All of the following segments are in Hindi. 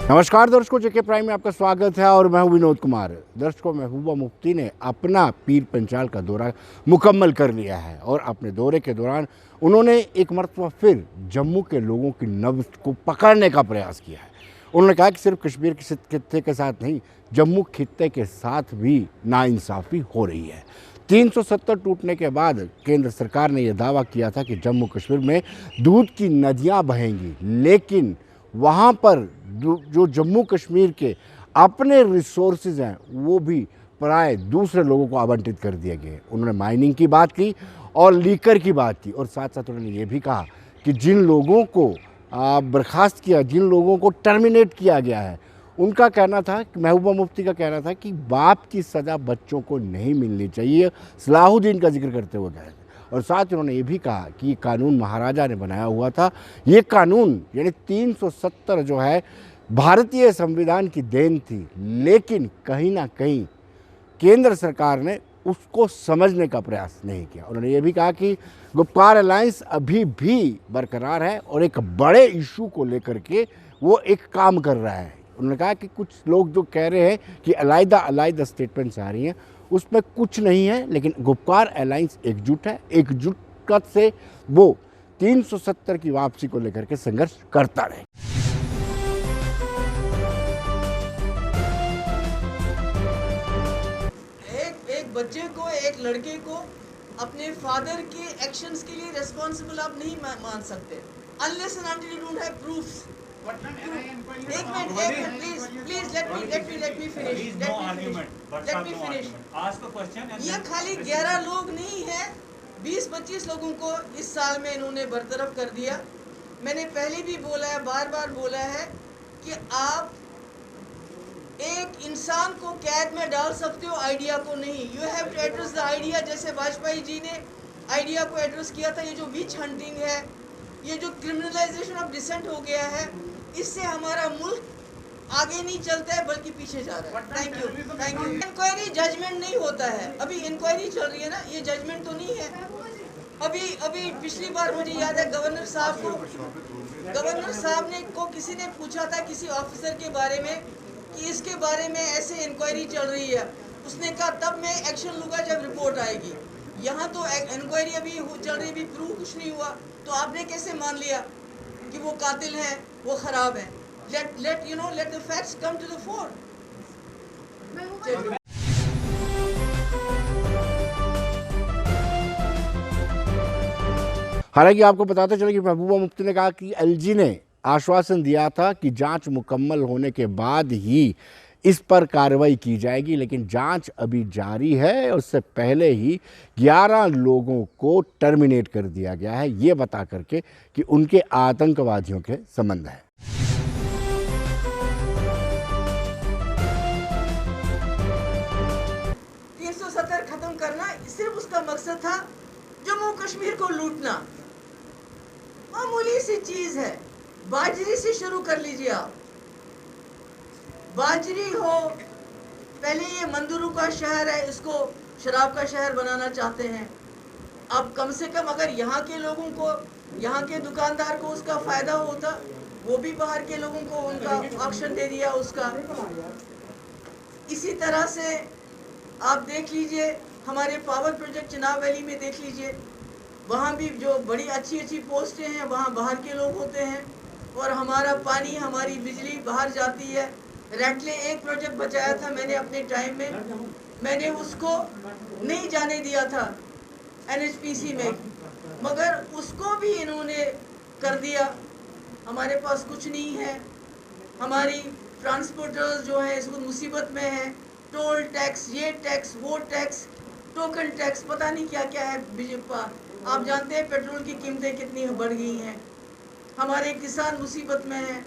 नमस्कार दर्शकों, जेके प्राइम में आपका स्वागत है और मैं हूं विनोद कुमार। दर्शकों, महबूबा मुफ्ती ने अपना पीर पंचाल का दौरा मुकम्मल कर लिया है और अपने दौरे के दौरान उन्होंने एक मरतबा फिर जम्मू के लोगों की नब्ज़ को पकड़ने का प्रयास किया है। उन्होंने कहा कि सिर्फ कश्मीर के खित्ते के साथ नहीं, जम्मू खित्ते के साथ भी नाइंसाफ़ी हो रही है। 370 टूटने के बाद केंद्र सरकार ने यह दावा किया था कि जम्मू कश्मीर में दूध की नदियाँ बहेंगी, लेकिन वहाँ पर जो जम्मू कश्मीर के अपने रिसोर्सेज हैं वो भी पराए दूसरे लोगों को आवंटित कर दिए गए। उन्होंने माइनिंग की बात की और लीकर की बात की और साथ साथ उन्होंने ये भी कहा कि जिन लोगों को बर्खास्त किया, जिन लोगों को टर्मिनेट किया गया है, उनका कहना था कि महबूबा मुफ्ती का कहना था कि बाप की सज़ा बच्चों को नहीं मिलनी चाहिए। सलाहुद्दीन का जिक्र करते हुए कहा और साथ ही उन्होंने ये भी कहा कि ये कानून महाराजा ने बनाया हुआ था। ये कानून यानी 370 जो है भारतीय संविधान की देन थी, लेकिन कहीं ना कहीं केंद्र सरकार ने उसको समझने का प्रयास नहीं किया। उन्होंने ये भी कहा कि गुप्कार अलायंस अभी भी बरकरार है और एक बड़े इशू को लेकर के वो एक काम कर रहा है। उन्होंने कहा कि कुछ लोग जो कह रहे हैं कि अलग-अलग स्टेटमेंट्स आ रही हैं, उसमें कुछ नहीं है, लेकिन गुप्कार अलायंस एकजुट है। एकजुट से वो 370 की वापसी को लेकर के संघर्ष करता रहे। एक बच्चे को, एक लड़के को अपने फादर के एक्शंस के लिए रिस्पॉन्सिबल आप नहीं मान सकते unless and until you don't have proofs. एक minute please let me finish. ये खाली 11 लोग नहीं है, 20-25 लोगों को इस साल में इन्होंने बरतरफ कर दिया। मैंने पहले भी बोला है, बार बार बोला है कि आप एक इंसान को कैद में डाल सकते हो, आइडिया को नहीं। You have to address the idea. जैसे वाजपेयी जी ने आइडिया को एड्रेस किया था। ये जो विच हंटिंग है, ये जो क्रिमिनलाइजेशन ऑफ डिसेंट हो गया है, इससे हमारा मुल्क आगे नहीं चलता है बल्कि पीछे जा रहा है। Thank you. इंक्वायरी जजमेंट नहीं होता है। अभी इंक्वायरी चल रही है ना, ये जजमेंट तो नहीं है। अभी पिछली बार मुझे याद है गवर्नर साहब ने किसी ने पूछा था किसी ऑफिसर के बारे में कि इसके बारे में ऐसे इंक्वायरी चल रही है। उसने कहा तब मैं एक्शन लूँगा जब रिपोर्ट आएगी। यहाँ तो इंक्वायरी अभी चल रही, अभी प्रूव कुछ नहीं हुआ, तो आपने कैसे मान लिया कि वो कातिल हैं, वो खराब हैं? let the facts come to the fore। हालांकि आपको बताते चले कि महबूबा मुफ्ती ने कहा कि एलजी ने आश्वासन दिया था कि जांच मुकम्मल होने के बाद ही इस पर कार्रवाई की जाएगी, लेकिन जांच अभी जारी है और उससे पहले ही 11 लोगों को टर्मिनेट कर दिया गया है, ये बता करके कि उनके आतंकवादियों के संबंध है। खत्म करना सिर्फ उसका मकसद था, जम्मू कश्मीर को लूटना। मामूली सी चीज है, बाजरी से शुरू कर लीजिए आप। बाजरी हो, पहले ये मंदुरु का शहर है, इसको शराब का शहर बनाना चाहते हैं। अब कम से कम अगर यहाँ के लोगों को, यहाँ के दुकानदार को उसका फायदा होता, वो भी बाहर के लोगों को उनका ऑक्शन दे दिया उसका। इसी तरह से आप देख लीजिए हमारे पावर प्रोजेक्ट चिनाब वैली में देख लीजिए, वहाँ भी जो बड़ी अच्छी पोस्टें हैं वहाँ बाहर के लोग होते हैं और हमारा पानी, हमारी बिजली बाहर जाती है। रैटले एक प्रोजेक्ट बचाया था मैंने अपने टाइम में, मैंने उसको नहीं जाने दिया था NHPC में, मगर उसको भी इन्होंने कर दिया। हमारे पास कुछ नहीं है, हमारी ट्रांसपोर्टर्स जो हैं इसको मुसीबत में हैं। टोल टैक्स, ये टैक्स, वो टैक्स, टोकन टैक्स, पता नहीं क्या क्या है। आप जानते हैं पेट्रोल की कीमतें कितनी बढ़ गई हैं, हमारे किसान मुसीबत में हैं।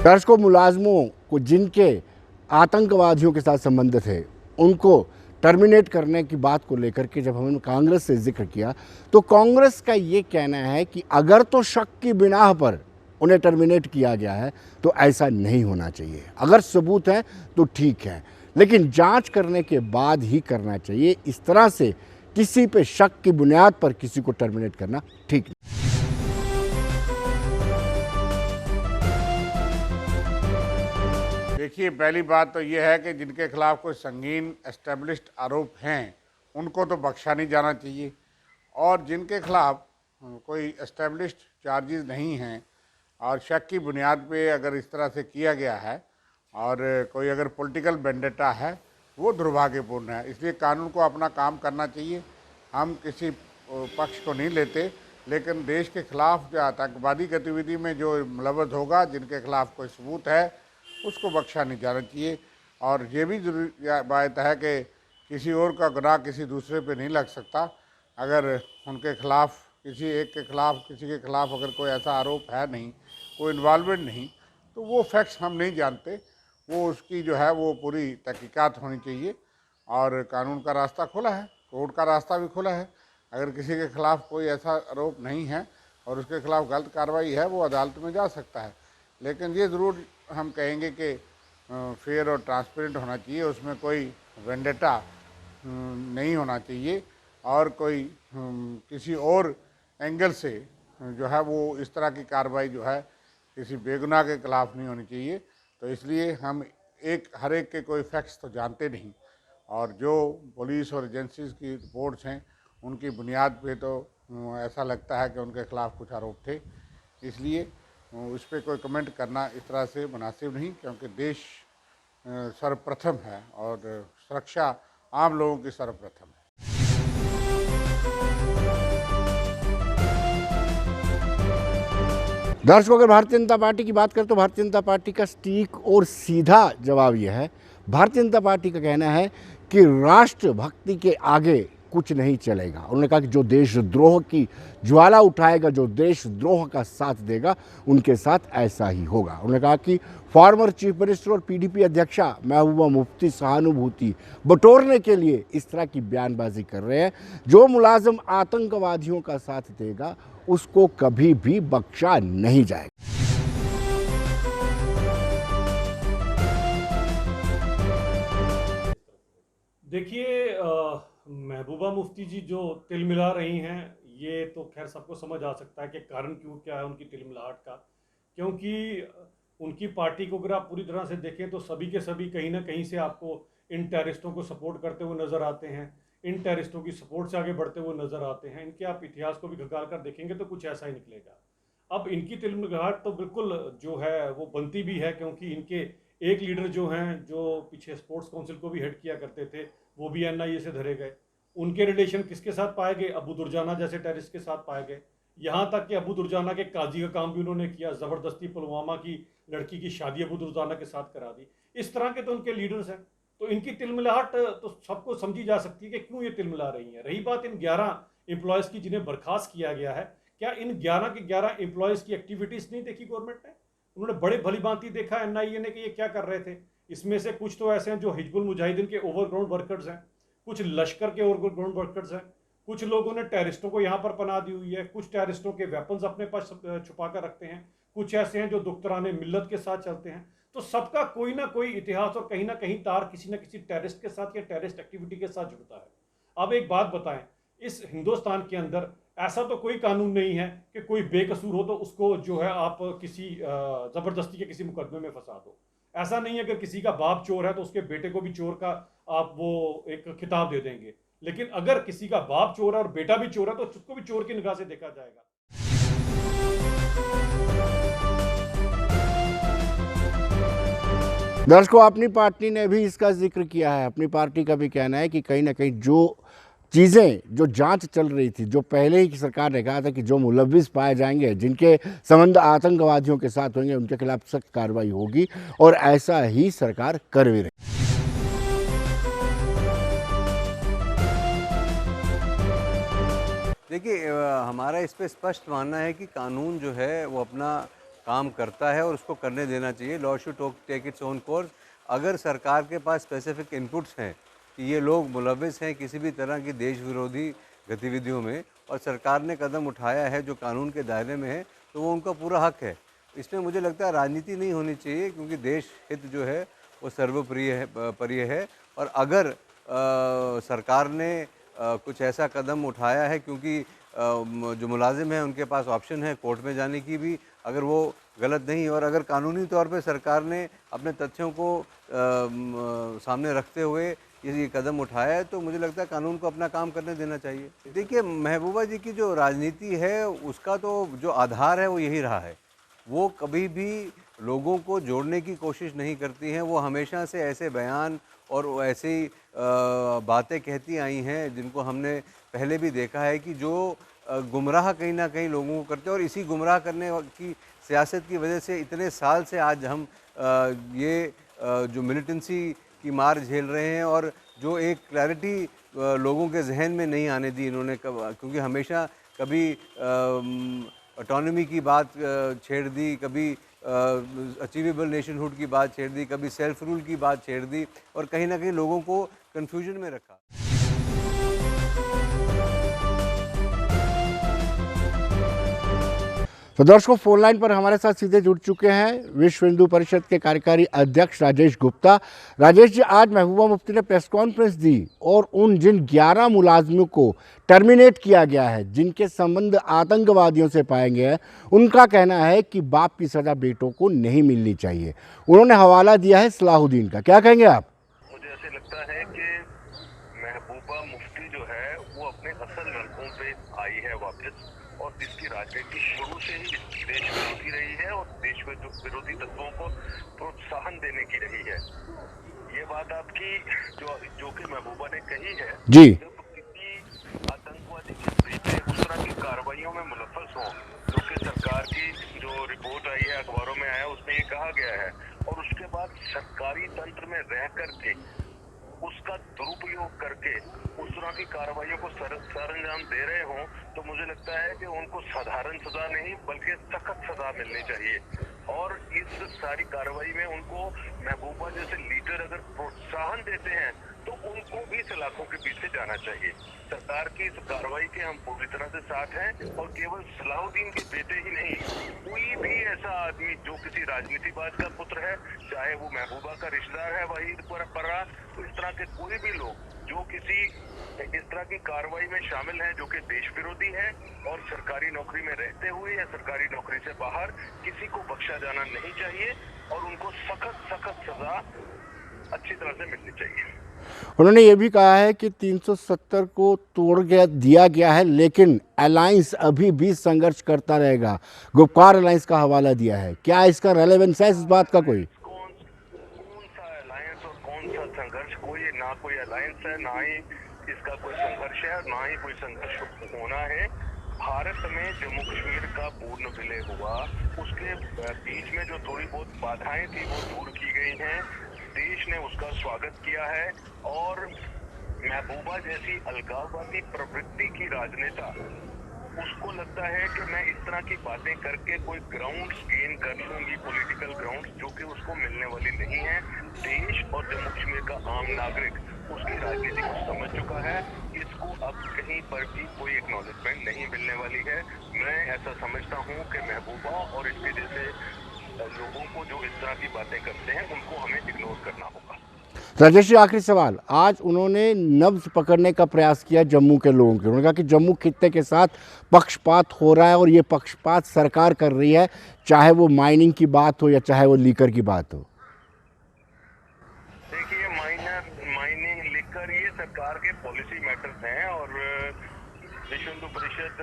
दर्शकों, मुलाजमों को जिनके आतंकवादियों के साथ संबंध थे उनको टर्मिनेट करने की बात को लेकर के जब हमने कांग्रेस से जिक्र किया तो कांग्रेस का ये कहना है कि अगर तो शक की बिना पर उन्हें टर्मिनेट किया गया है तो ऐसा नहीं होना चाहिए। अगर सबूत है तो ठीक है, लेकिन जांच करने के बाद ही करना चाहिए। इस तरह से किसी पे शक की बुनियाद पर किसी को टर्मिनेट करना ठीक नहीं। देखिए, पहली बात तो ये है कि जिनके खिलाफ कोई संगीन एस्टेब्लिश्ड आरोप हैं उनको तो बख्शा नहीं जाना चाहिए, और जिनके खिलाफ कोई एस्टेब्लिश्ड चार्जेस नहीं हैं और शक की बुनियाद पे अगर इस तरह से किया गया है और कोई अगर पॉलिटिकल वेंडेटा है, वो दुर्भाग्यपूर्ण है। इसलिए कानून को अपना काम करना चाहिए। हम किसी पक्ष को नहीं लेते, लेकिन देश के खिलाफ जो आतंकवादी गतिविधि में जो मुलव्वस होगा, जिनके खिलाफ कोई सबूत है, उसको बख्शा नहीं जाना चाहिए। और ये भी जरूरी बात है कि किसी और का गुनाह किसी दूसरे पे नहीं लग सकता। अगर उनके खिलाफ किसी एक के खिलाफ किसी के खिलाफ अगर कोई ऐसा आरोप है नहीं, कोई इन्वॉल्वमेंट नहीं, तो वो फैक्ट्स हम नहीं जानते। वो उसकी जो है वो पूरी तहकीकात होनी चाहिए और कानून का रास्ता खुला है, कोर्ट का रास्ता भी खुला है। अगर किसी के खिलाफ कोई ऐसा आरोप नहीं है और उसके खिलाफ गलत कार्रवाई है, वो अदालत में जा सकता है। लेकिन ये ज़रूर हम कहेंगे कि फेयर और ट्रांसपेरेंट होना चाहिए, उसमें कोई वेंडेटा नहीं होना चाहिए और कोई किसी और एंगल से जो है वो इस तरह की कार्रवाई जो है किसी बेगुनाह के खिलाफ नहीं होनी चाहिए। तो इसलिए हम हर एक के कोई फैक्ट्स तो जानते नहीं, और जो पुलिस और एजेंसीज की रिपोर्ट्स हैं उनकी बुनियाद पे तो ऐसा लगता है कि उनके खिलाफ कुछ आरोप थे। इसलिए उस पर कोई कमेंट करना इस तरह से मुनासिब नहीं, क्योंकि देश सर्वप्रथम है और सुरक्षा आम लोगों की सर्वप्रथम है। दर्शकों, अगर भारतीय जनता पार्टी की बात करें तो भारतीय जनता पार्टी का सटीक और सीधा जवाब यह है। भारतीय जनता पार्टी का कहना है कि राष्ट्रभक्ति के आगे कुछ नहीं चलेगा। उन्होंने कहा कि जो देशद्रोह की ज्वाला उठाएगा, जो देशद्रोह का साथ देगा, उनके साथ ऐसा ही होगा। उन्होंने कहा कि फॉर्मर चीफ मिनिस्टर और पीडीपी अध्यक्षा महबूबा मुफ्ती सहानुभूति बटोरने के लिए इस तरह की बयानबाजी कर रहे हैं। जो मुलाजिम आतंकवादियों का साथ देगा उसको कभी भी बख्शा नहीं जाएगा। देखिए, महबूबा मुफ्ती जी जो तिलमिला रही हैं, ये तो खैर सबको समझ आ सकता है कि कारण क्या है उनकी तिलमिलाहट का। क्योंकि उनकी पार्टी को अगर आप पूरी तरह से देखें तो सभी के सभी कहीं ना कहीं से आपको इन टेररिस्टों को सपोर्ट करते हुए नज़र आते हैं, इन टेररिस्टों की सपोर्ट से आगे बढ़ते हुए नज़र आते हैं। इनके आप इतिहास को भी खंगाल कर देखेंगे तो कुछ ऐसा ही निकलेगा। अब इनकी तिलमिलाहट तो बिल्कुल जो है वो बनती भी है, क्योंकि इनके एक लीडर जो हैं, जो पीछे स्पोर्ट्स काउंसिल को भी हेड किया करते थे, वो भी एनआईए से धरे गए। उनके रिलेशन किसके साथ पाए गए? अबू दुर्जाना जैसे टेररिस्ट के साथ पाए गए। यहाँ तक कि अबू दुर्जाना के काजी का काम भी उन्होंने किया, ज़बरदस्ती पुलवामा की लड़की की शादी अबू दुर्जाना के साथ करा दी। इस तरह के तो उनके लीडर्स हैं। तो इनकी तिलमिलाहट तो सबको समझी जा सकती है कि क्यों ये तिलमिला रही है। रही बात इन 11 एम्प्लॉयज़ की जिन्हें बर्खास्त किया गया है, क्या इन 11 के 11 एम्प्लॉयज़ की एक्टिविटीज़ नहीं देखी गवर्नमेंट ने? उन्होंने बड़े भली भांति देखा एनआईए ने कि ये क्या कर रहे थे। इसमें से कुछ तो ऐसे हैं जो हिजबुल मुजाहिदीन के ओवरग्राउंड वर्कर्स हैं, कुछ लश्कर के ओवरग्राउंड वर्कर्स हैं, कुछ लोगों ने टेररिस्टों को यहाँ पर पनाह दी हुई है, कुछ टेररिस्टों के वेपन्स अपने पास छुपा कर रखते हैं, कुछ ऐसे हैं जो दुख्तराने मिल्लत के साथ चलते हैं। तो सबका कोई ना कोई इतिहास और कहीं ना कहीं तार किसी न किसी टेररिस्ट के साथ या टेररिस्ट एक्टिविटी के साथ जुड़ता है। अब एक बात बताएं, इस हिंदुस्तान के अंदर ऐसा तो कोई कानून नहीं है कि कोई बेकसूर हो तो उसको जो है आप किसी ज़बरदस्ती के किसी मुकदमे में फंसा दो। ऐसा नहीं है कि किसी का बाप चोर है तो उसके बेटे को भी चोर का आप वो एक खिताब दे देंगे। लेकिन अगर किसी का बाप चोर है और बेटा भी चोर है तो उसको भी चोर की निगाह से देखा जाएगा। दर्शकों, अपनी पार्टी ने भी इसका जिक्र किया है। अपनी पार्टी का भी कहना है कि कहीं ना कहीं जो चीज़ें, जो जांच चल रही थी, जो पहले ही की सरकार ने कहा था कि जो मुलव्विस पाए जाएंगे, जिनके संबंध आतंकवादियों के साथ होंगे, उनके खिलाफ सख्त कार्रवाई होगी, और ऐसा ही सरकार कर भी रही। देखिए, हमारा इस पे स्पष्ट मानना है कि कानून जो है वो अपना काम करता है और उसको करने देना चाहिए। Law should take its own course. अगर सरकार के पास स्पेसिफिक इनपुट्स हैं कि ये लोग मुलव्विस हैं किसी भी तरह की देश विरोधी गतिविधियों में और सरकार ने कदम उठाया है जो कानून के दायरे में है, तो वो उनका पूरा हक है। इसमें मुझे लगता है राजनीति नहीं होनी चाहिए, क्योंकि देश हित जो है वो सर्वप्रिय है। और अगर सरकार ने कुछ ऐसा कदम उठाया है, क्योंकि जो मुलाजिम हैं उनके पास ऑप्शन है कोर्ट में जाने की भी, अगर वो गलत नहीं, और अगर कानूनी तौर पे सरकार ने अपने तथ्यों को सामने रखते हुए ये कदम उठाया है, तो मुझे लगता है कानून को अपना काम करने देना चाहिए। देखिए, महबूबा जी की जो राजनीति है उसका तो जो आधार है वो यही रहा है। वो कभी भी लोगों को जोड़ने की कोशिश नहीं करती हैं। वो हमेशा से ऐसे बयान और ऐसी बातें कहती आई हैं जिनको हमने पहले भी देखा है कि जो गुमराह कहीं ना कहीं लोगों को करते हैं, और इसी गुमराह करने की सियासत की वजह से इतने साल से आज हम ये जो मिलिटेंसी की मार झेल रहे हैं, और जो एक क्लैरिटी लोगों के जहन में नहीं आने दी इन्होंने, क्योंकि हमेशा कभी ऑटोनॉमी की बात छेड़ दी, कभी अचीवेबल नेशनहुड की बात छेड़ दी, कभी सेल्फ रूल की बात छेड़ दी, और कहीं ना कहीं लोगों को कन्फ्यूजन में रखा। तो दर्शकों, फोन लाइन पर हमारे साथ सीधे जुड़ चुके हैं विश्व हिंदू परिषद के कार्यकारी अध्यक्ष राजेश गुप्ता। राजेश जी, आज महबूबा मुफ्ती ने प्रेस कॉन्फ्रेंस दी और उन जिन 11 मुलाजमों को टर्मिनेट किया गया है, जिनके संबंध आतंकवादियों से पाए गए हैं, उनका कहना है कि बाप की सजा बेटों को नहीं मिलनी चाहिए। उन्होंने हवाला दिया है सलाहुद्दीन का। क्या कहेंगे आप? मुझे ऐसे लगता है कि महबूबा मुफ्ती जो है वो अपने असल रंगों पे आई है वापस, और जिसकी राजनीति शुरू से ही देश विरोधी रही है और देश विरोधी तत्वों को प्रोत्साहन देने की रही है। ये बात आपकी जो कि महबूबा ने कही है जी, जब किसी आतंकवादी के बेटे उस तरह की कार्रवाइयों में मुलव्वस हों, जो कि सरकार की जो रिपोर्ट आई है, अखबारों में आया, उसमें ये कहा गया है, और उसके बाद सरकारी तंत्र में रह करके उसका दुरुपयोग करके उस तरह की कार्रवाइयों को सरअंजाम दे रहे हों, तो मुझे लगता है कि उनको साधारण सजा नहीं बल्कि सख्त सजा मिलनी चाहिए। और इस सारी कार्रवाई में उनको महबूबा जैसे लीडर अगर प्रोत्साहन देते हैं तो उनको भी सलाखों के पीछे जाना चाहिए। सरकार की इस कार्रवाई के हम पूरी तरह से साथ हैं, और केवल सलाहुद्दीन के बेटे ही नहीं, कोई भी ऐसा आदमी जो किसी राजनीतिबाज का पुत्र है, चाहे वो महबूबा का रिश्तेदार है वहीद पर्रा, तो इस तरह के कोई भी लोग जो किसी इस तरह की कार्रवाई में शामिल हैं, जो कि देश विरोधी है, और सरकारी नौकरी में रहते हुए या सरकारी नौकरी से बाहर, किसी को बख्शा जाना नहीं चाहिए, और उनको सख्त सजा अच्छी तरह से मिलनी चाहिए। उन्होंने ये भी कहा है कि 370 को तोड़ दिया गया है, लेकिन अलायंस अभी भी संघर्ष करता रहेगा। गुपकार अलायंस का हवाला दिया है। क्या इसका रेलेवेंस है इस बात का? कोई कौन सा अलायंस और कौन सा संघर्ष? ना कोई अलायंस है, ना ही इसका कोई संघर्ष है, ना ही कोई संघर्ष होना है। भारत में जम्मू कश्मीर का पूर्ण विलय हुआ, उसके बीच में जो थोड़ी बहुत बाधाएं थी वो दूर की गई हैं। देश ने उसका स्वागत किया है, और महबूबा जैसी अलगाववादी प्रवृत्ति की राजनेता, उसको लगता है कि मैं इस तरह की बातें करके कोई ग्राउंड्स गेन कर लूंगी, पॉलिटिकल ग्राउंड्स, जो कि उसको मिलने वाली नहीं है। देश और जम्मू कश्मीर का आम नागरिक उसकी राजनीति को समझ चुका है। इसको अब कहीं पर भी कोई एक्नॉलेजमेंट नहीं मिलने वाली है। मैं ऐसा समझता हूँ कि महबूबा और इसके जैसे लोगों को जो इस तरह की बातें करते हैं उनको हमें इग्नोर करना होगा। राजेश जी, आखिरी सवाल। आज उन्होंने नब्ज पकड़ने का प्रयास किया जम्मू के लोगों के। उन्होंने कहा कि जम्मू खित्ते के साथ पक्षपात हो रहा है, और ये पक्षपात सरकार कर रही है, चाहे वो माइनिंग की बात हो या चाहे वो लीकर की बात हो। देखिए, माइनिंग, लीकर, ये सरकार के पॉलिसी मैटर्स हैं, और विश्व हिंदू परिषद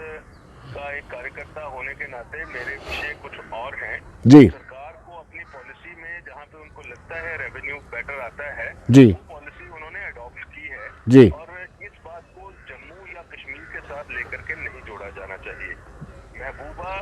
का एक कार्यकर्ता होने के नाते मेरे विषय कुछ और हैं जी। सरकार को अपनी पॉलिसी में जहाँ पे उनको लगता है रेवेन्यू बेटर आता है, जी, वो पॉलिसी उन्होंने अडॉप्ट की है, जी, और इस बात को जम्मू या कश्मीर के साथ लेकर के नहीं जोड़ा जाना चाहिए। महबूबा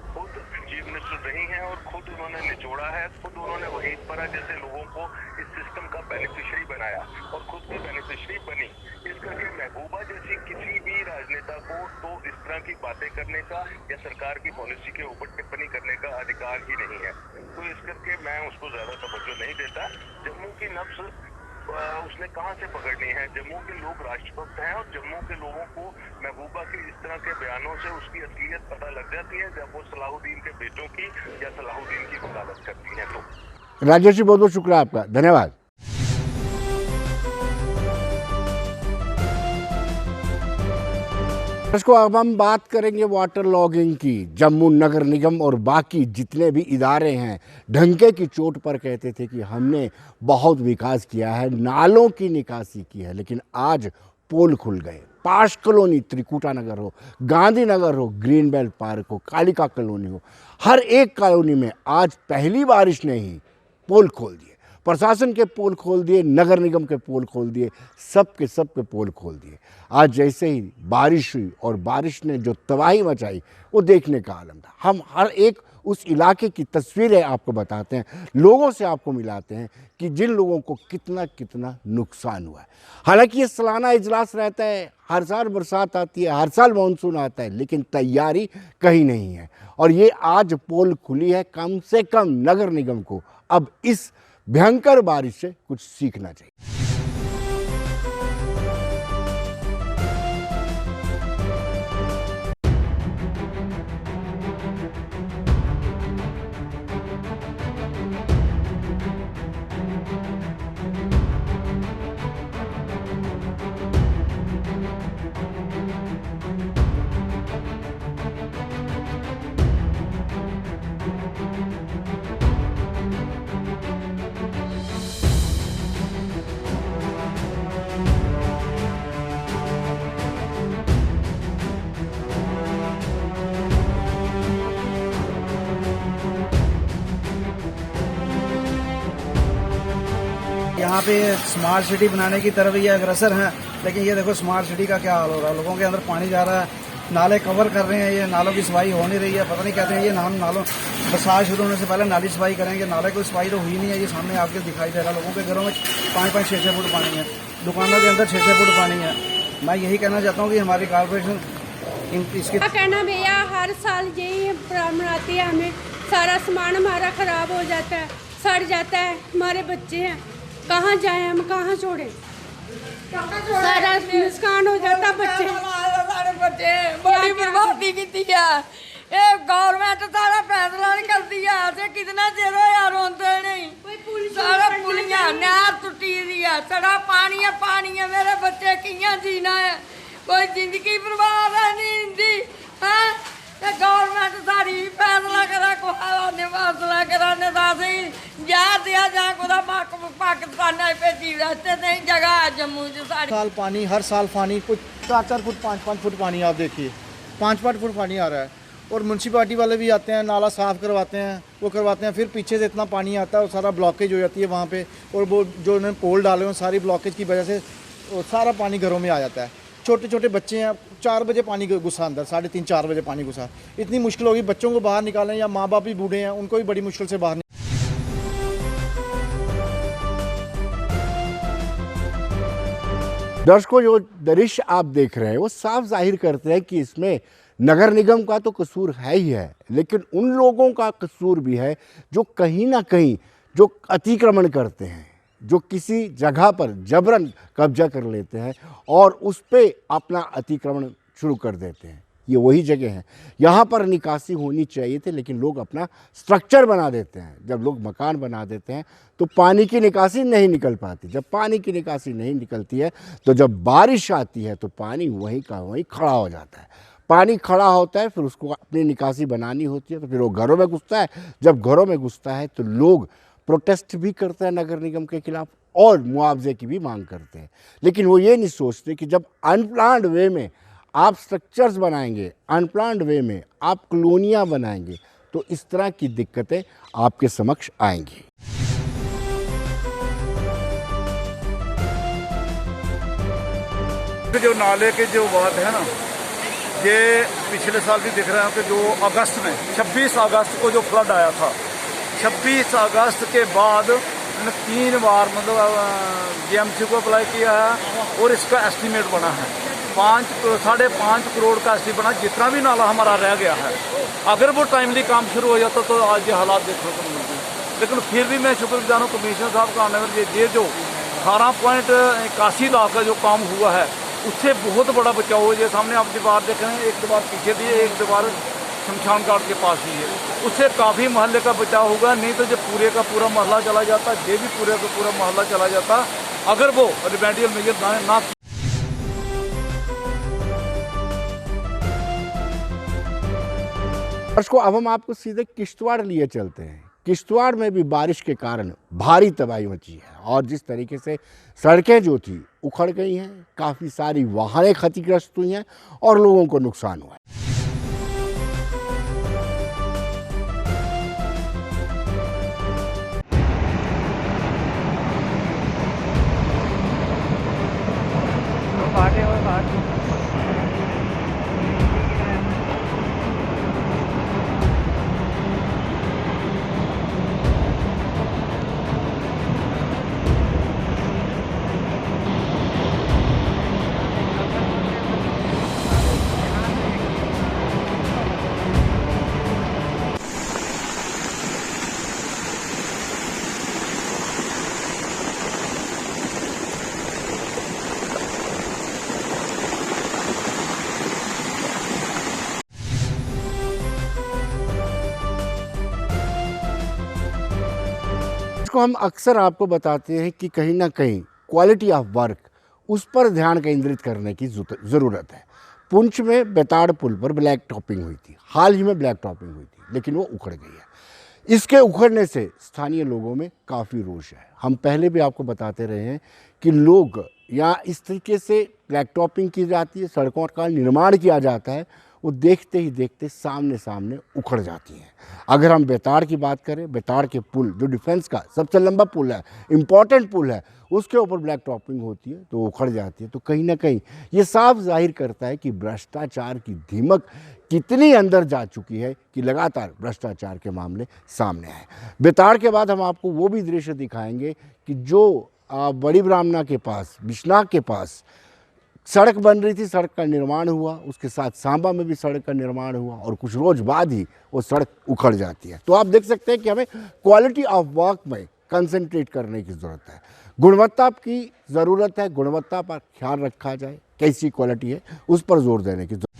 खुद चीफ मिनिस्टर रही हैं और खुद उन्होंने निचोड़ा है, खुद उन्होंने वहीद पर्रा जैसे लोगों को इस सिस्टम का बेनिफिशियरी बनाया और खुद भी बेनिफिशियरी बनी। इस करके महबूबा जैसी किसी भी राजनेता को तो इस तरह की बातें करने का या सरकार की पॉलिसी के ऊपर टिप्पणी करने का अधिकार ही नहीं है। तो इस करके मैं उसको ज्यादा तवज्जो नहीं देता। जम्मू की नब्ज उसने कहाँ से पकड़नी है? जम्मू के लोग राष्ट्रभक्त हैं, और जम्मू के लोगों को महबूबा के इस तरह के बयानों से उसकी असलियत पता लग जाती है जब वो सलाहुद्दीन के बेटों की या सलाहुद्दीन की वकालत करती हैं। तो राजेश जी, बहुत बहुत शुक्रिया आपका, धन्यवाद। इसको अब हम बात करेंगे वाटर लॉगिंग की। जम्मू नगर निगम और बाकी जितने भी इदारे हैं ढंके की चोट पर कहते थे कि हमने बहुत विकास किया है, नालों की निकासी की है, लेकिन आज पोल खुल गए। पाश कॉलोनी, त्रिकुटा नगर हो, गांधीनगर हो, ग्रीन बेल्ट पार्क हो, कालिका कॉलोनी हो, हर एक कॉलोनी में आज पहली बारिश ने ही पोल खोल दिए। प्रशासन के पोल खोल दिए, नगर निगम के पोल खोल दिए, सबके पोल खोल दिए। आज जैसे ही बारिश हुई और बारिश ने जो तबाही मचाई वो देखने का आलम था। हम हर एक उस इलाके की तस्वीरें आपको बताते हैं, लोगों से आपको मिलाते हैं कि जिन लोगों को कितना कितना नुकसान हुआ है। हालांकि ये सालाना इजलास रहता है, हर साल बरसात आती है, हर साल मानसून आता है, लेकिन तैयारी कहीं नहीं है। और ये आज पोल खुली है, कम से कम नगर निगम को अब इस भयंकर बारिश से कुछ सीखना चाहिए। यहाँ पे स्मार्ट सिटी बनाने की तरफ ये अग्रसर हैं, लेकिन ये देखो स्मार्ट सिटी का क्या हाल हो रहा है। लोगों के अंदर पानी जा रहा है, नाले कवर कर रहे हैं, ये नालों की सफाई हो नहीं रही है। पता नहीं कहते हैं ये नालों बरसात शुरू होने से पहले नाली सफाई करेंगे, नाले की सफाई तो हुई नहीं है। ये सामने आपके दिखाई दे रहा है, लोगों के घरों में 5-5, 6-6 फुट पानी है, दुकानों के अंदर 6-6 फुट पानी है। मैं यही कहना चाहता हूँ कि हमारी कॉर्पोरेशन इसकी कहना भैया हर साल यही प्रॉब्लम आती है, हमें सारा सामान हमारा खराब हो जाता है, सड़ जाता है। हमारे बच्चे हैं, कहाँ जाएं हम, कहाँ छोड़ें, सारा नुकसान हो जाता। बच्चे बड़ी बर्बादी की है गवर्नमेंट, सारा फैसला नहीं करती है। असे कितना चिर होया रोंदे नहीं, सारा पुलियां नहर टुटी दी है, सड़ा पानी है, मेरे बच्चे कियां जीना है, कोई जिंदगी बर्बाद है नहीं हिंदी है। गवर्नमेंट सारी फैसला करा, को फैसला कराने का जा दिया जा पाकिस्तान भेजी रहते नहीं जगह है जम्मू च सारी। साल पानी, हर साल पानी, कुछ 4-4 फुट 5-5 फुट पानी आप देखिए, 5-5 फुट पानी आ रहा है। और म्यूनसिपालिटी वाले भी आते हैं, नाला साफ़ करवाते हैं, वो करवाते हैं, फिर पीछे से इतना पानी आता है और सारा ब्लॉकेज हो जाती है वहाँ पे। और वो जो उन्होंने पोल डाले हैं सारी ब्लॉकेज की वजह से सारा पानी घरों में आ जाता है। छोटे छोटे बच्चे हैं, 4 बजे पानी घुसा अंदर, 3:30-4 बजे पानी घुसा। इतनी मुश्किल होगी बच्चों को बाहर निकालें, या माँ बाप भी बूढ़े हैं उनको भी बड़ी मुश्किल से बाहर। दर्शकों, जो दृश्य आप देख रहे हैं वो साफ जाहिर करते हैं कि इसमें नगर निगम का तो कसूर है ही है, लेकिन उन लोगों का कसूर भी है जो कहीं ना कहीं जो अतिक्रमण करते हैं, जो किसी जगह पर जबरन कब्जा कर लेते हैं और उस पर अपना अतिक्रमण शुरू कर देते हैं। ये वही जगह है, यहाँ पर निकासी होनी चाहिए थी, लेकिन लोग अपना स्ट्रक्चर बना देते हैं। जब लोग मकान बना देते हैं तो पानी की निकासी नहीं निकल पाती। जब पानी की निकासी नहीं निकलती है तो जब बारिश आती है तो पानी वहीं का वहीं खड़ा हो जाता है। पानी खड़ा होता है, फिर उसको अपनी निकासी बनानी होती है, तो फिर वो घरों में घुसता है। जब घरों में घुसता है तो लोग प्रोटेस्ट भी करते हैं नगर निगम के खिलाफ और मुआवजे की भी मांग करते हैं। लेकिन वो ये नहीं सोचते कि जब अनप्लान्ड वे में आप स्ट्रक्चर्स बनाएंगे, अनप्लान्ड वे में आप कॉलोनियाँ बनाएंगे, तो इस तरह की दिक्कतें आपके समक्ष आएंगी। जो नाले के जो बात है ना, ये पिछले साल भी दिख रहा है कि जो अगस्त में 26 अगस्त को जो फ्लड आया था, 26 अगस्त के बाद 3 बार मतलब जीएमसी को अप्लाई किया है और इसका एस्टीमेट बना है 5.5 करोड़ का एस्टीमेट बना। जितना भी नाला हमारा रह गया है, अगर वो टाइमली काम शुरू हो जाता तो आज ये हालात देखने को मिलते। लेकिन फिर भी मैं शुक्रगुजार हूँ कमिश्नर साहब का आने में, ये जो 18.81 लाख का जो काम हुआ है उससे बहुत बड़ा बचाव हो। ये सामने आप दीवार देख रहे हैं, एक दीवार पीछे दी है, एक दीवार शमशान घाट के पास ही है, उससे काफ़ी महल्ले का बचाव होगा। नहीं तो जो पूरे का पूरा महल्ला चला जाता, ये भी पूरे का पूरा महल्ला चला जाता अगर वो रिमेडियल मेजर ना। दर्शकों, अब हम आपको सीधे किश्तवाड़ लिए चलते हैं। किश्तवाड़ में भी बारिश के कारण भारी तबाही मची है और जिस तरीके से सड़कें जो थी उखड़ गई हैं, काफ़ी सारी वाहनें क्षतिग्रस्त हुई हैं और लोगों को नुकसान हुआ है। इसको हम अक्सर आपको बताते हैं कि कहीं ना कहीं क्वालिटी ऑफ वर्क उस पर ध्यान केंद्रित करने की ज़रूरत है। पुंछ में बेताड़ पुल पर ब्लैक टॉपिंग हुई थी, हाल ही में ब्लैक टॉपिंग हुई थी, लेकिन वो उखड़ गई है। इसके उखड़ने से स्थानीय लोगों में काफ़ी रोष है। हम पहले भी आपको बताते रहे हैं कि लोग यहाँ इस तरीके से ब्लैक टॉपिंग की जाती है, सड़कों का निर्माण किया जाता है, वो देखते ही देखते सामने सामने उखड़ जाती हैं। अगर हम बेताड़ की बात करें, बेताड़ के पुल जो डिफेंस का सबसे लंबा पुल है, इम्पॉर्टेंट पुल है, उसके ऊपर ब्लैक टॉपिंग होती है तो उखड़ जाती है। तो कहीं ना कहीं ये साफ जाहिर करता है कि भ्रष्टाचार की दीमक कितनी अंदर जा चुकी है कि लगातार भ्रष्टाचार के मामले सामने आए। बेताड़ के बाद हम आपको वो भी दृश्य दिखाएंगे कि जो बड़ी ब्राह्मणा के पास, बिश्नाह के पास सड़क बन रही थी, सड़क का निर्माण हुआ, उसके साथ सांबा में भी सड़क का निर्माण हुआ और कुछ रोज बाद ही वो सड़क उखड़ जाती है। तो आप देख सकते हैं कि हमें क्वालिटी ऑफ वर्क में कंसंट्रेट करने की ज़रूरत है, गुणवत्ता की ज़रूरत है, गुणवत्ता पर ख्याल रखा जाए, कैसी क्वालिटी है उस पर जोर देने की ज़रूरत है।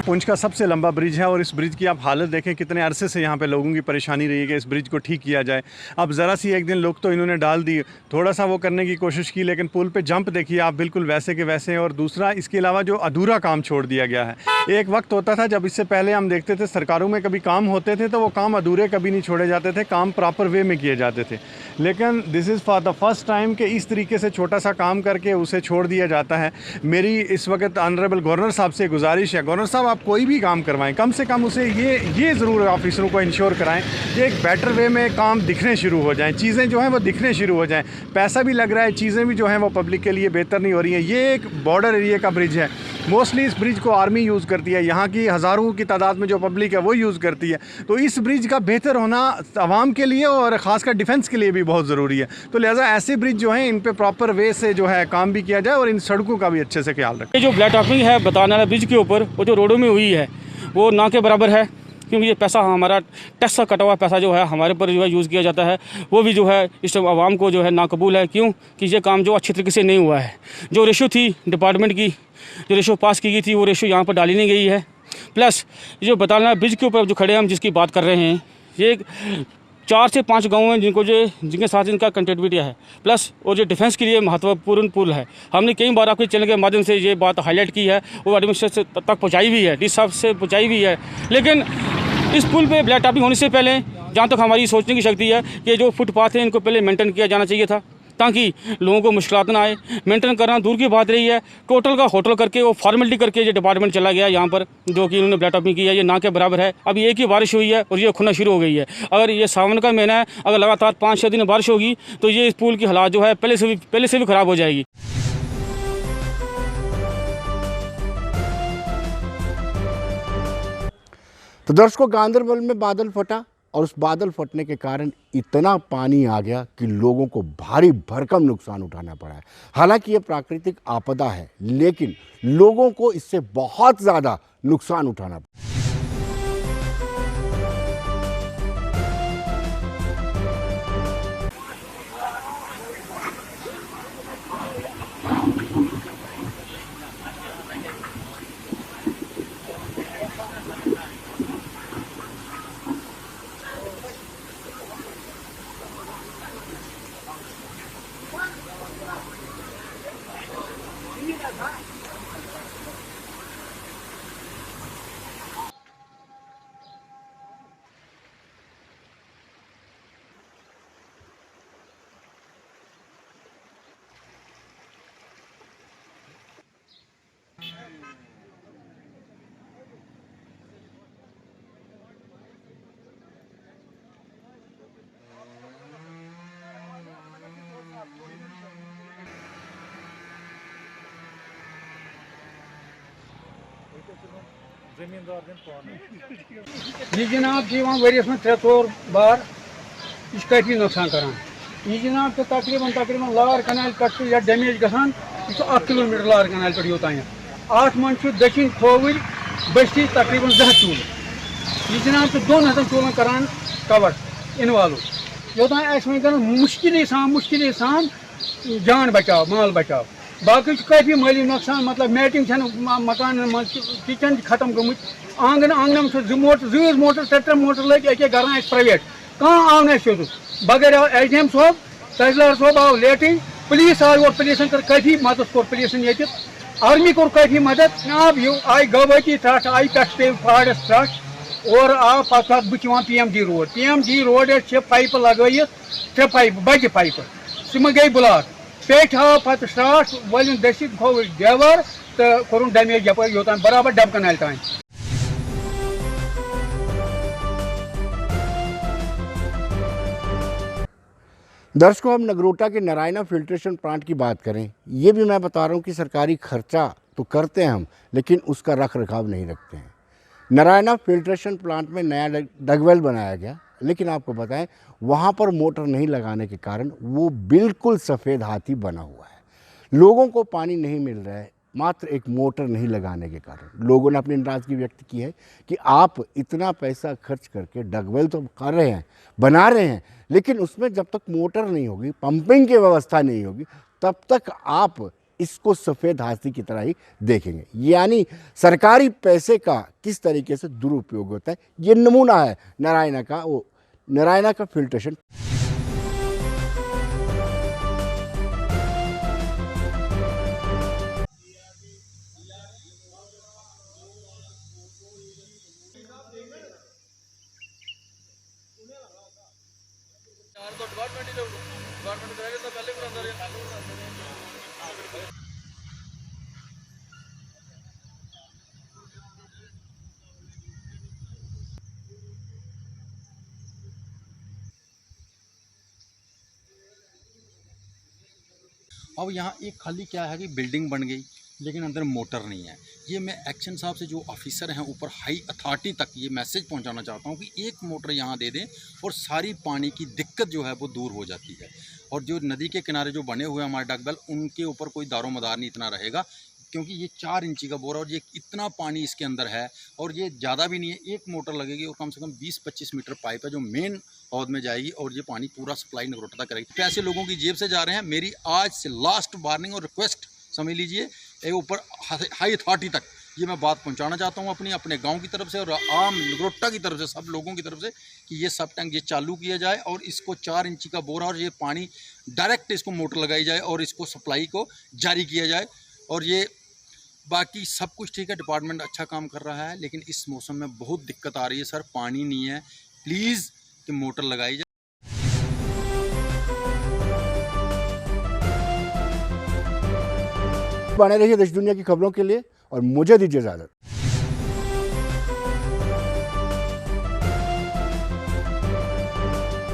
पुंछ का सबसे लंबा ब्रिज है और इस ब्रिज की आप हालत देखें, कितने अरसे से यहाँ पे लोगों की परेशानी रही है कि इस ब्रिज को ठीक किया जाए। अब ज़रा सी एक दिन लोग तो इन्होंने डाल दी, थोड़ा सा वो करने की कोशिश की, लेकिन पुल पे जंप देखिए आप, बिल्कुल वैसे के वैसे। और दूसरा, इसके अलावा जो अधूरा काम छोड़ दिया गया है। एक वक्त होता था जब इससे पहले हम देखते थे सरकारों में कभी काम होते थे तो वो काम अधूरे कभी नहीं छोड़े जाते थे, काम प्रॉपर वे में किए जाते थे। लेकिन this is for the first time कि इस तरीके से छोटा सा काम करके उसे छोड़ दिया जाता है। मेरी इस वक्त ऑनरेबल गवर्नर साहब से गुजारिश है, गवर्नर साहब आप कोई भी काम करवाएं, कम से कम उसे ये ज़रूर ऑफिसरों को इंश्योर कराएं कि एक बेटर वे में काम दिखने शुरू हो जाएं, चीज़ें जो हैं वो दिखने शुरू हो जाएं। पैसा भी लग रहा है, चीज़ें भी जो हैं वो पब्लिक के लिए बेहतर नहीं हो रही हैं। ये एक बॉर्डर एरिया का ब्रिज है, मोस्टली इस ब्रिज को आर्मी यूज़ करती है, यहाँ की हज़ारों की तादाद में जो पब्लिक है वो यूज़ करती है। तो इस ब्रिज का बेहतर होना आवाम के लिए और ख़ासकर डिफेंस के लिए भी बहुत ज़रूरी है। तो लिहाजा ऐसे ब्रिज जो हैं इन पे प्रॉपर वे से जो है काम भी किया जाए और इन सड़कों का भी अच्छे से ख्याल रखें। जो ब्लैक टॉपिंग है बताने वाला ब्रिज के ऊपर, वो जो रोडों में हुई है वो ना के बराबर है, क्योंकि ये पैसा हमारा टैक्स का कटा हुआ पैसा जो है हमारे पर जो है यूज़ किया जाता है, वो भी जो है इस आवाम को जो है नाकबूल है। क्यों कि ये काम जो अच्छी तरीके से नहीं हुआ है। जो रेशो थी डिपार्टमेंट की, जो रेशो पास की गई थी, वो रेशो यहाँ पर डाली नहीं गई है। प्लस जो बताना ब्रिज के ऊपर जो खड़े हम जिसकी बात कर रहे हैं, ये 4 से 5 गाँव हैं जिनके साथ इनका कंटिन्यूटी है। प्लस और जो डिफेंस के लिए महत्वपूर्ण पुल है। हमने कई बार आपके चैनल के माध्यम से ये बात हाईलाइट की है, वो एडमिनिस्ट्रेशन तक पहुँचाई भी है, डी साहब से पहुँचाई भी है। लेकिन इस पुल पे ब्लैक टॉपिंग होने से पहले जहाँ तक हमारी सोचने की शक्ति है कि जो फुटपाथ है इनको पहले मेंटेन किया जाना चाहिए था, ताकि लोगों को मुश्किलात ना आए। मेंटेन करना दूर की बात रही है, टोटल का होटल करके वो फॉर्मेलिटी करके ये डिपार्टमेंट चला गया यहाँ पर, जो कि उन्होंने ब्लैक टॉपिंग की है, ये ना के बराबर है। अभी एक ही बारिश हुई है और ये खुलना शुरू हो गई है। अगर ये सावन का महीना है, अगर लगातार 5-6 दिन बारिश होगी तो ये इस पुल की हालात जो है पहले से भी ख़राब हो जाएगी। तो दर्शकों, गांदरबल में बादल फटा और उस बादल फटने के कारण इतना पानी आ गया कि लोगों को भारी भरकम नुकसान उठाना पड़ा है। हालांकि ये प्राकृतिक आपदा है, लेकिन लोगों को इससे बहुत ज़्यादा नुकसान उठाना पड़ा। ये जनाब वरियस में 3-4 बार यह काफ़ी नुकसान करान। यह जनाब तो तकरीबन लार कनाल पे या डैमेज गसान, यह 1 किलोमीटर लार कनाल पे योतान अत मन दक्षिण खोवर बस्ती तकरीबन 2 चूल। यह जनाब तो 2 चूलन करान कवर इन्वॉल्व योतान मुश्किल सान जान बचाव माल बचाव। बाकी काफ़ी माली नुकसान, मतलब मैटिंग मकान किचन खत्म गमुत आंगन 2 मोटर 3 मोटर लग अके घर प्राइवेट कह आव ना सोद बगैर आव एचडीएम सोब तहसीलदार सोब आव लेटे पुलिस आव और पुलिस कर काफ़ी मदद कोर पुलिसन ये आर्मी कोर काफ़ी मदद अब आई गवाती त्रट आई पे फाड़स त्रट और आव पा बुचवान PMG रोड पाइप लगे 3 पाइप बज पाइप सह गई ब्लॉक पेट आव पे स्टार्ट वल दसित खो देवर तो कोर डैमेज यप योतान बराबर डब कनाल तान। दर्शकों, हम नगरोटा के नारायणा फिल्ट्रेशन प्लांट की बात करें, ये भी मैं बता रहा हूँ कि सरकारी खर्चा तो करते हैं हम, लेकिन उसका रख रखाव नहीं रखते हैं। नारायणा फिल्ट्रेशन प्लांट में नया डगवेल बनाया गया, लेकिन आपको बताएं वहाँ पर मोटर नहीं लगाने के कारण वो बिल्कुल सफ़ेद हाथी बना हुआ है। लोगों को पानी नहीं मिल रहा है, मात्र एक मोटर नहीं लगाने के कारण। लोगों ने अपनी नाराज़गी व्यक्त की है कि आप इतना पैसा खर्च करके डगवेल तो कर रहे हैं, बना रहे हैं, लेकिन उसमें जब तक मोटर नहीं होगी, पंपिंग की व्यवस्था नहीं होगी, तब तक आप इसको सफ़ेद हाथी की तरह ही देखेंगे। यानी सरकारी पैसे का किस तरीके से दुरुपयोग होता है, ये नमूना है नारायणा का फिल्ट्रेशन। अब यहाँ एक खाली क्या है कि बिल्डिंग बन गई लेकिन अंदर मोटर नहीं है। ये मैं एक्शन साहब से जो ऑफिसर हैं ऊपर हाई अथॉरिटी तक ये मैसेज पहुँचाना चाहता हूँ कि एक मोटर यहाँ दे दें और सारी पानी की दिक्कत जो है वो दूर हो जाती है। और जो नदी के किनारे जो बने हुए हमारे डगवेल, उनके ऊपर कोई दारो मदार नहीं इतना रहेगा, क्योंकि ये 4 इंची का बोर है और ये इतना पानी इसके अंदर है और ये ज़्यादा भी नहीं है। एक मोटर लगेगी और कम से कम 20-25 मीटर पाइप है जो मेन हौद में जाएगी और ये पानी पूरा सप्लाई नगरोटा तक करेगी। पैसे लोगों की जेब से जा रहे हैं। मेरी आज से लास्ट वार्निंग और रिक्वेस्ट समझ लीजिए, ये ऊपर हाई अथॉरिटी तक ये मैं बात पहुंचाना चाहता हूं अपने गांव की तरफ से और आम नगरोटा की तरफ से, सब लोगों की तरफ से, कि ये सब टैंक ये चालू किया जाए और इसको 4 इंची का बोरा और ये पानी डायरेक्ट इसको मोटर लगाई जाए और इसको सप्लाई को जारी किया जाए। और ये बाकी सब कुछ ठीक है, डिपार्टमेंट अच्छा काम कर रहा है, लेकिन इस मौसम में बहुत दिक्कत आ रही है सर, पानी नहीं है, प्लीज़ कि मोटर लगाई जाए। बने रहिए देश दुनिया की खबरों के लिए और मुझे दीजिए इजाजत।